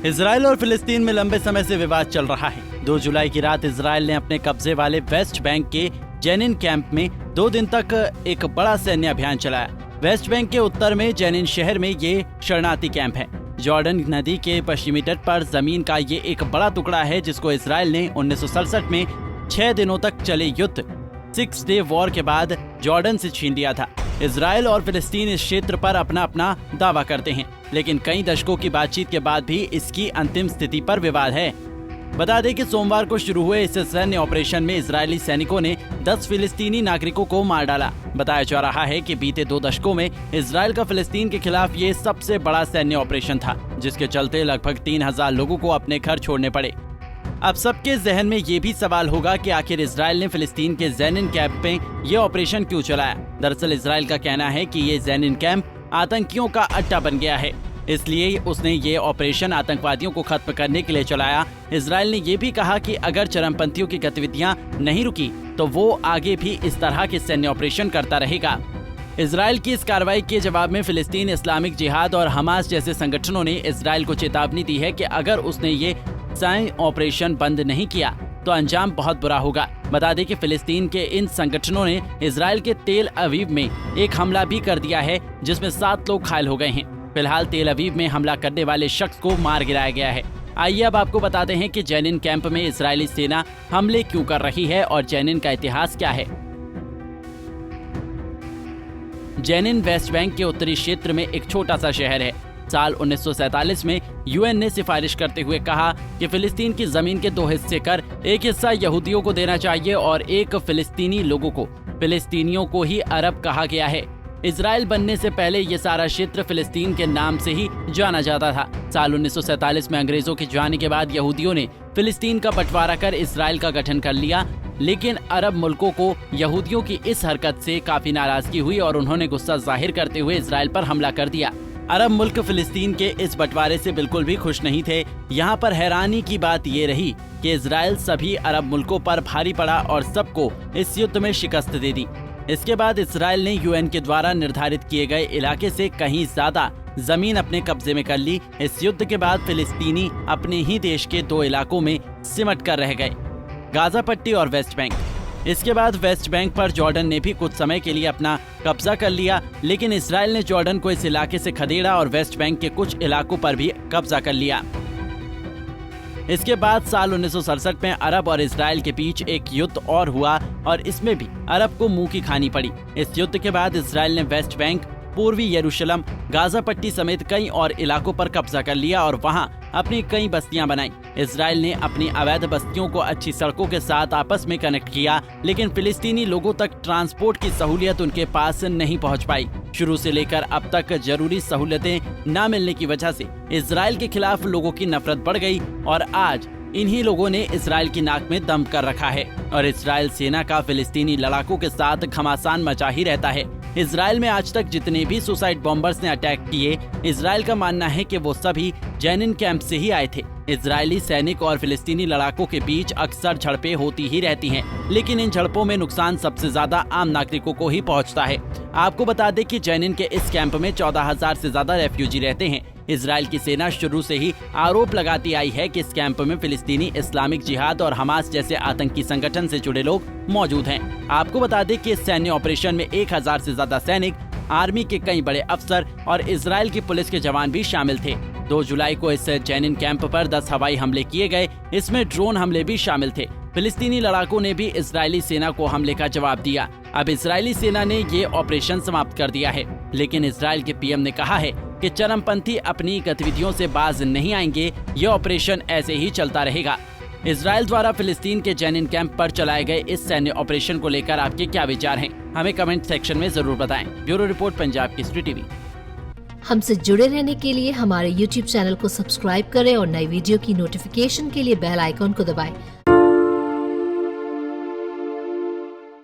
Israel और फिलिस्तीन में लंबे समय से विवाद चल रहा है। 2 जुलाई की रात इजराइल ने अपने कब्जे वाले वेस्ट बैंक के जेनिन कैंप में 2 दिन तक एक बड़ा सैन्य अभियान चलाया। वेस्ट बैंक के उत्तर में जेनिन शहर में ये शरणार्थी कैंप है। जॉर्डन नदी के पश्चिमी तट पर जमीन का ये एक बड़ा टुकड़ा है, जिसको इजराइल ने 1967 में 6 दिनों तक चले युद्ध 6 डे वॉर के बाद जॉर्डन से छीन लिया था। इजराइल और फिलिस्तीन इस क्षेत्र पर अपना अपना दावा करते हैं, लेकिन कई दशकों की बातचीत के बाद भी इसकी अंतिम स्थिति पर विवाद है। बता दें कि सोमवार को शुरू हुए इस सैन्य ऑपरेशन में इजरायली सैनिकों ने 10 फिलिस्तीनी नागरिकों को मार डाला। बताया जा रहा है कि बीते 2 दशकों में इजराइल का फिलिस्तीन के खिलाफ ये सबसे बड़ा सैन्य ऑपरेशन था, जिसके चलते लगभग 3000 लोगों को अपने घर छोड़ने पड़े। अब सबके जहन में ये भी सवाल होगा कि आखिर इजराइल ने फिलिस्तीन के जेनिन कैंप में ये ऑपरेशन क्यों चलाया। दरअसल इजराइल का कहना है कि ये जेनिन कैंप आतंकियों का अड्डा बन गया है, इसलिए उसने ये ऑपरेशन आतंकवादियों को खत्म करने के लिए चलाया। इजराइल ने ये भी कहा कि अगर चरमपंथियों की गतिविधियां नहीं रुकी तो वो आगे भी इस तरह के सैन्य ऑपरेशन करता रहेगा। इजराइल की इस कार्रवाई के जवाब में फिलिस्तीन इस्लामिक जिहाद और हमास जैसे संगठनों ने इजराइल को चेतावनी दी है कि अगर उसने ये सैन्य ऑपरेशन बंद नहीं किया तो अंजाम बहुत बुरा होगा। बता दें कि फिलिस्तीन के इन संगठनों ने इजराइल के तेल अवीव में एक हमला भी कर दिया है, जिसमें 7 लोग घायल हो गए हैं। फिलहाल तेल अवीव में हमला करने वाले शख्स को मार गिराया गया है। आइए अब आपको बताते हैं कि जेनिन कैंप में इजरायली सेना हमले क्यों कर रही है और जेनिन का इतिहास क्या है। जेनिन वेस्ट बैंक के उत्तरी क्षेत्र में एक छोटा सा शहर है। साल 1947 में यूएन ने सिफारिश करते हुए कहा कि फिलिस्तीन की जमीन के 2 हिस्से कर, एक हिस्सा यहूदियों को देना चाहिए और एक फिलिस्तीनी लोगों को। फिलिस्तीनियों को ही अरब कहा गया है। इजराइल बनने से पहले ये सारा क्षेत्र फिलिस्तीन के नाम से ही जाना जाता था। साल 1947 में अंग्रेजों के जाने के बाद यहूदियों ने फिलिस्तीन का बंटवारा कर इजराइल का गठन कर लिया, लेकिन अरब मुल्कों को यहूदियों की इस हरकत से काफी नाराजगी हुई और उन्होंने गुस्सा जाहिर करते हुए इजराइल पर हमला कर दिया। अरब मुल्क फिलिस्तीन के इस बंटवारे से बिल्कुल भी खुश नहीं थे। यहाँ पर हैरानी की बात ये रही कि इजराइल सभी अरब मुल्कों पर भारी पड़ा और सबको इस युद्ध में शिकस्त दे दी। इसके बाद इजराइल ने यूएन के द्वारा निर्धारित किए गए इलाके से कहीं ज्यादा जमीन अपने कब्जे में कर ली। इस युद्ध के बाद फिलिस्तीनी अपने ही देश के 2 इलाकों में सिमट कर रह गए, गाजा पट्टी और वेस्ट बैंक। इसके बाद वेस्ट बैंक पर जॉर्डन ने भी कुछ समय के लिए अपना कब्जा कर लिया, लेकिन इजराइल ने जॉर्डन को इस इलाके से खदेड़ा और वेस्ट बैंक के कुछ इलाकों पर भी कब्जा कर लिया। इसके बाद साल 1967 में अरब और इजराइल के बीच एक युद्ध और हुआ और इसमें भी अरब को मुंह की खानी पड़ी। इस युद्ध के बाद इजराइल ने वेस्ट बैंक, पूर्वी यरूशलेम, गाजा पट्टी समेत कई और इलाकों पर कब्जा कर लिया और वहां अपनी कई बस्तियां बनाई। इजराइल ने अपनी अवैध बस्तियों को अच्छी सड़कों के साथ आपस में कनेक्ट किया, लेकिन फिलिस्तीनी लोगों तक ट्रांसपोर्ट की सहूलियत उनके पास नहीं पहुंच पाई। शुरू से लेकर अब तक जरूरी सहूलियतें न मिलने की वजह से इजराइल के खिलाफ लोगों की नफरत बढ़ गई और आज इन्हीं लोगों ने इजराइल की नाक में दम कर रखा है और इजराइल सेना का फिलिस्तीनी लड़ाकों के साथ घमासान मचा ही रहता है। इजराइल में आज तक जितने भी सुसाइड बॉम्बर्स ने अटैक किए, इजराइल का मानना है कि वो सभी जेनिन कैंप से ही आए थे। इजरायली सैनिक और फिलिस्तीनी लड़ाकों के बीच अक्सर झड़पें होती ही रहती हैं, लेकिन इन झड़पों में नुकसान सबसे ज्यादा आम नागरिकों को ही पहुंचता है। आपको बता दें कि जेनिन के इस कैंप में 14,000 से ज्यादा रेफ्यूजी रहते हैं। इजराइल की सेना शुरू से ही आरोप लगाती आई है कि इस कैंप में फिलिस्तीनी इस्लामिक जिहाद और हमास जैसे आतंकी संगठन से जुड़े लोग मौजूद हैं। आपको बता दें कि इस सैन्य ऑपरेशन में 1000 से ज्यादा सैनिक, आर्मी के कई बड़े अफसर और इजराइल की पुलिस के जवान भी शामिल थे। 2 जुलाई को इस जेनिन कैंप पर 10 हवाई हमले किए गए, इसमें ड्रोन हमले भी शामिल थे। फिलिस्तीनी लड़ाकों ने भी इजरायली सेना को हमले का जवाब दिया। अब इजरायली सेना ने ये ऑपरेशन समाप्त कर दिया है, लेकिन इजराइल के पीएम ने कहा है कि चरमपंथी अपनी गतिविधियों से बाज नहीं आएंगे, ये ऑपरेशन ऐसे ही चलता रहेगा। इजराइल द्वारा फिलिस्तीन के जेनिन कैंप पर चलाए गए इस सैन्य ऑपरेशन को लेकर आपके क्या विचार हैं? हमें कमेंट सेक्शन में जरूर बताएं। Bureau report, Punjab Kesari TV. हमसे जुड़े रहने के लिए हमारे YouTube चैनल को सब्सक्राइब करें और नई वीडियो की नोटिफिकेशन के लिए बेल आइकॉन को दबाएं।